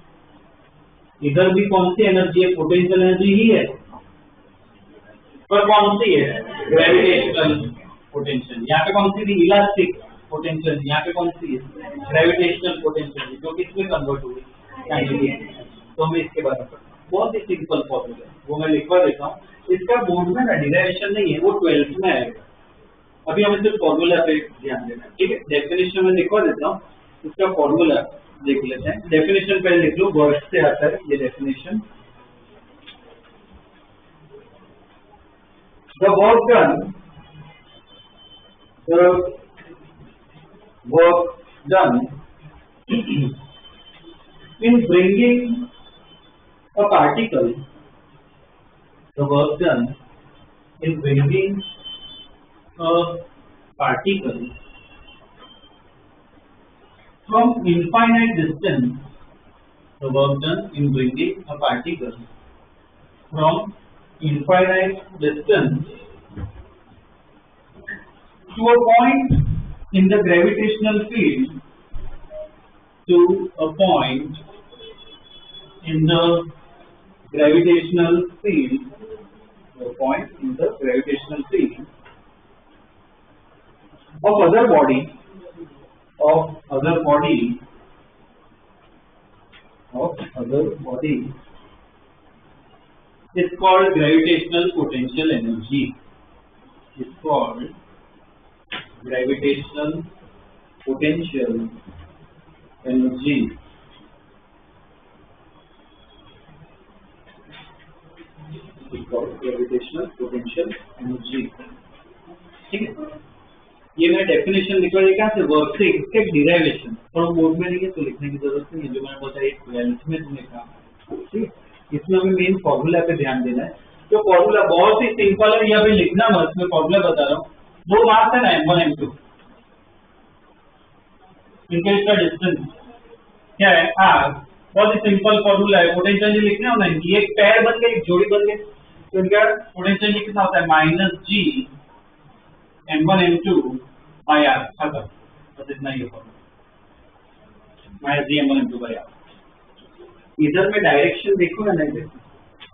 इधर भी कौन सी एनर्जी है, पोटेंशियल एनर्जी ही है, पर कौन सी है ग्रेविटेशनल पोटेंशियल, यहाँ पे कौन सी थी इलास्टिक पोटेंशियल, यहाँ पे कौन सी है ग्रेविटेशनल पोटेंशियल, जो किसमें कन्वर्ट हुई काइनेटिक। तो हमें इसके बारे में बहुत ही सिंपल फॉर्मूला है, वो मैं लिखवा देता हूँ। इसका बोर्ड में ना डिराइवेशन नहीं है, वो 12th में आएगा। अभी हमें सिर्फ फॉर्मूला पे ध्यान देना है, ठीक है। डेफिनेशन में लिखवा देता हूँ, इसका फॉर्मूला देख लेते हैं। डेफिनेशन पहले लिख लो, वर्ड से आता है ये definition. The work done in bringing a particle, the work done in bringing a particle from infinite distance, the work done in bringing a particle from infinite distance to a point in the gravitational field, to a point in the gravitational field, a point in the gravitational field of other body is called gravitational potential energy. It's called gravitational potential energy. Gravitational potential energy, ठीक है। ये मैं definition लिखवा दिया कहाँ से, work से। इसके डिराइवेशन और बोर्ड में नहीं है तो लिखने की जरूरत नहीं है, जो मैंने बताया 12th में तुमने कहा, ठीक है। इसमें हमें मेन फॉर्मूला पे ध्यान देना है। तो फॉर्मूला बहुत ही सिंपल है, यहाँ पे लिखना मत, मैं फॉर्मूला बता रहा हूँ। दो मास है ना M1 M2, इनके इसका डिस्टेंस क्या है R। बहुत ही सिंपल फॉर्मूला है, पोटेंशियल लिखना होना है। ये एक पैर बन गए, एक जोड़ी बन गई, तो इनका पोटेंशियल कितना होता है -G M1 M2 by R, खत्म। बस इतना ही formula, -G M1 M2 by R। इधर में डायरेक्शन देखो ना, नहीं देखो,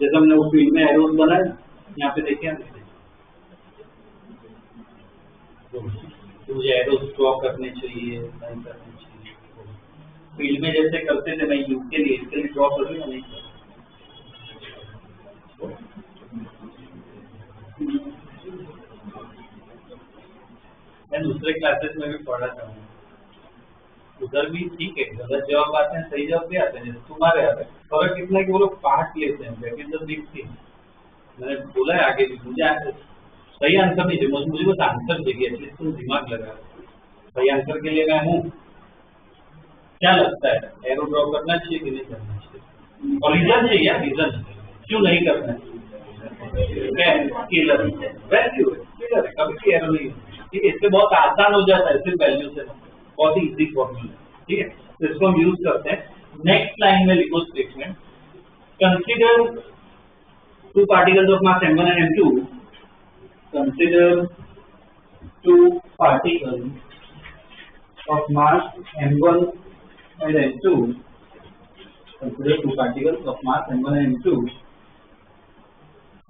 जैसे हमने वो फील्ड में एरोस बनाया, यहाँ पे देखिए मुझे एरोस ड्रॉ करने चाहिए, नहीं करने चाहिए। फील्ड में जैसे करते थे, मैं यू के लिए इसके लिए ड्रॉ कर लूँ, नहीं कर। मैं दूसरे क्लासेस में भी पढ़ाता हूँ, उधर भी ठीक है, गलत जवाब आते हैं, सही जवाब भी आते हैं, जैसे तुम्हारे आते हैं। फर्क कितना है कि वो लोग पार्ट लेते हैं, लेकिन जब दिखती है, मैंने बोला है आगे भी, मुझे सही आंसर नहीं चाहिए, मुझे बस आंसर चाहिए, एटलीस्ट तुम दिमाग लगा। सही आंसर के लिए मैं हूँ। क्या लगता है, एरो ड्रॉ करना चाहिए कि नहीं करना चाहिए? और रीजन चाहिए, रीजन क्यों नहीं करना है? स्केलर वैल्यू स्केलर है, कभी भी एरो नहीं, ठीक है। इससे बहुत आसान हो जाता है, सिर्फ वैल्यू से, बहुत ही इजी फॉर्मूला, ठीक है। तो इसको हम यूज करते हैं। नेक्स्ट लाइन में लिखो statement, consider two particles of mass M1 and M2, consider two particles of mass M1 and M2, consider two particles of mass M1 and M2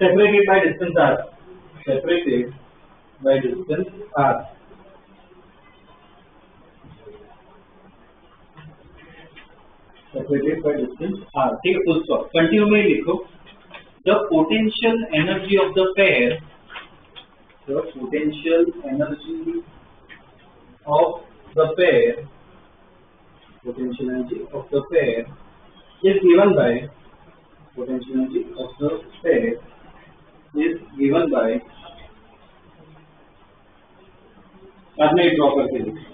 separated by distance r, separated by distance r, separated by distance r, ठीक है। Full stop. Continue में लिखो, the potential energy of the pair, the potential energy of the pair, potential energy of the pair is given by, potential energy of the pair is given by, बाद में draw करके लिखो।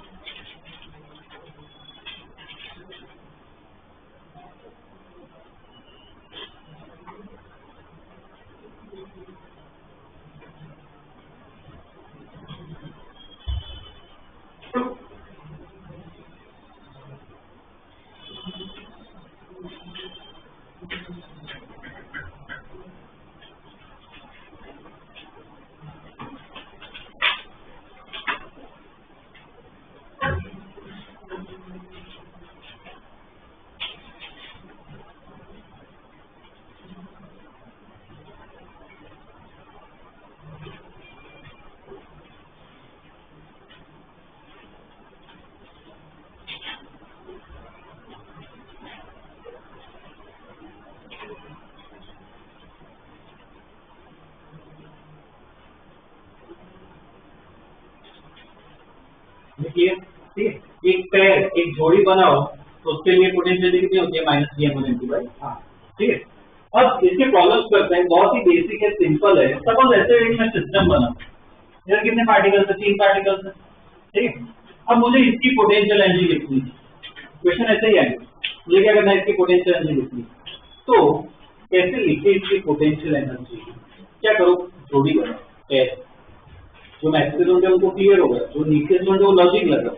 देखिए ठीक है, एक पैर एक जोड़ी बनाओ तो उसके लिए पोटेंशियल कितनी होती है -G/m/r। ठीक है, अब इसके प्रॉब्लम्स करते हैं, बहुत ही बेसिक है, सिंपल है। सपोज ऐसे एक मैं सिस्टम बना, इधर कितने पार्टिकल्स है, 3 पार्टिकल्स है। ठीक है, अब मुझे इसकी पोटेंशियल एनर्जी लिखनी है, क्वेश्चन ऐसे ही आएगा, मुझे क्या करना है, इसकी पोटेंशियल एनर्जी लिखनी है। तो कैसे लिखे इसकी पोटेंशियल एनर्जी, क्या करो, जोड़ी बनाओ पैर, जो मैथ्स होंगे उनको क्लियर होगा, जो नीचे से होंगे वो लॉजिक लगा।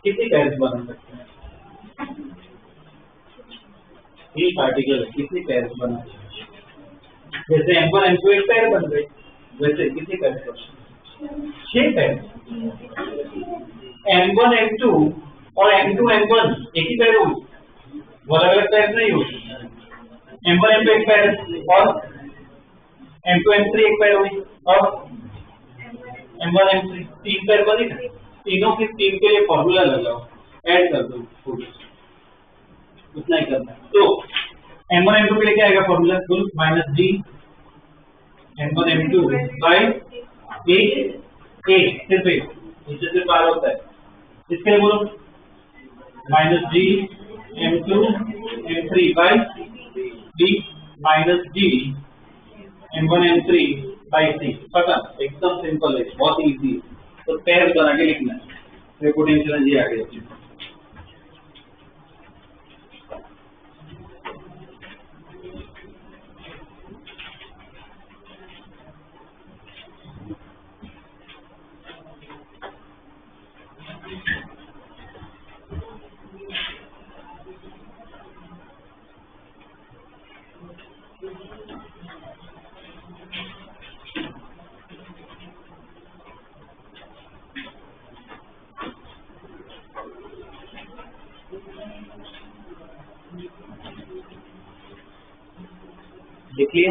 कितनी पैर्स बना सकते हैं, 3 पार्टिकल, कितनी पैर्स बना, जैसे M1 M2 एक पैर बन गई, वैसे कितनी पैर्स बन, 6 पैर। M1 M2 और M2 M1 एक ही पैर होगी, वो अलग अलग पैर नहीं होगी। M1 M2 एक पैर और M2 M3 एक पैर होगी, और M1 M3 3 पैर बनी ना, तीनों की 3 के लिए फॉर्मूला लगाओ, ऐड कर दो, उतना ही करना है। तो M1 M2 के लिए क्या आएगा फॉर्मूला, कुल -G M1 M2 बाय एक सिर्फ एक, नीचे से पार होता है, इसके लिए बोलो -G M2 M3 by B -G M1 M3 by C। पता, एकदम सिंपल है, बहुत इजी है। तो पैर बना के लिखना है, फिर पोटेंशियल एनर्जी आ गई। देखिए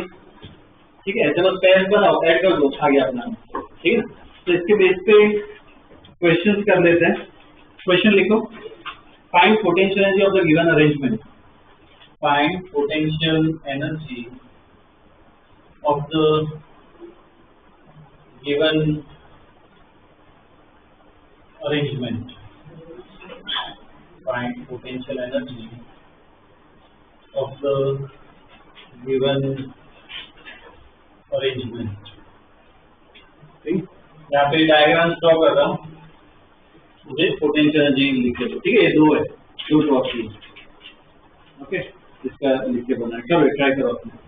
ठीक है, जब पैर बनाओ, ऐड कर दो, आ गया अपना। ठीक है, तो इसके बेस पे क्वेश्चंस कर लेते हैं। क्वेश्चन लिखो, find potential energy of the given arrangement, find potential energy of the given arrangement, find potential energy of the given arrangement. ठीक, यहाँ पे डायग्राम ड्रॉ कर रहा हूँ, मुझे पोटेंशियल एनर्जी लिख के दो। ठीक है, ये दो है, दो ड्रॉ की। ओके, इसका लिख के बना, करो ट्राई करो अपने।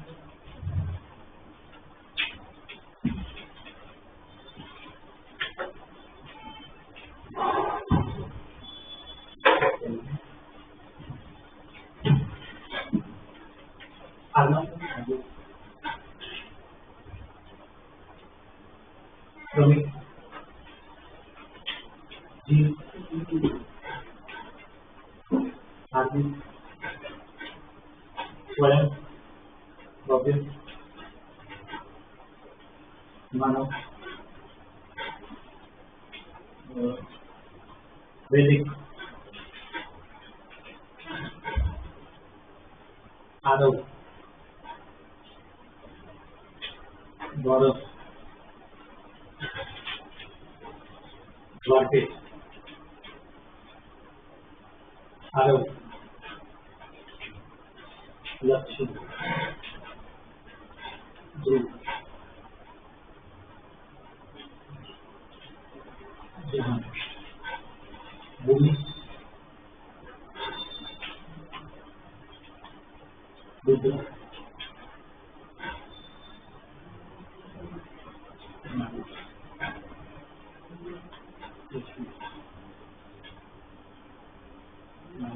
स्वयं भव्य मानव वैदिक आदव गौरव द्वारकेश आदव लक्ष्य ध्रुव जहां भूमि रुद्र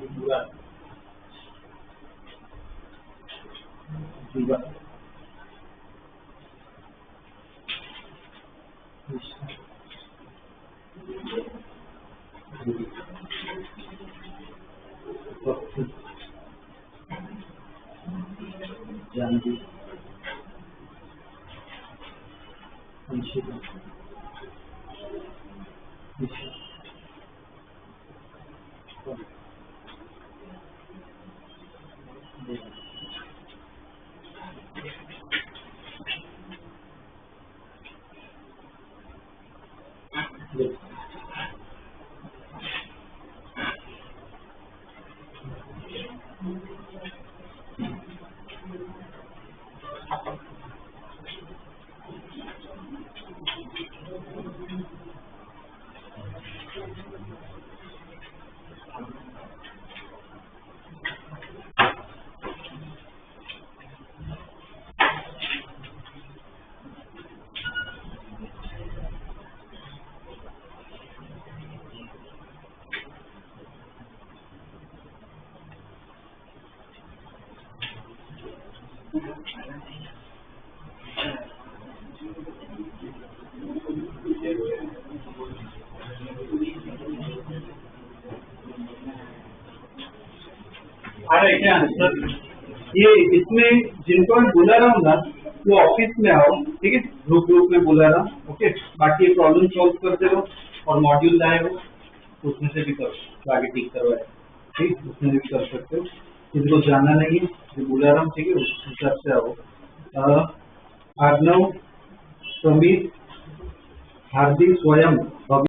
पूरा जीवा जानवी अंशिका आंसर ये इसमें जिनको मैं बुला रहा हूँ ना वो ऑफिस में आओ, ठीक है, ग्रुप में बुला रहा हूँ, ओके। बाकी प्रॉब्लम सॉल्व करते रहो और मॉड्यूल आए हो तो उसमें से भी करो, तो आगे ठीक करवाए, ठीक, उसमें भी कर सकते हो। किसी को जाना नहीं है, जो बुला रहा हूँ, ठीक है, उस हिसाब से आओ। अर्नव, समीर, हार्दिक, स्वयं, भव्य।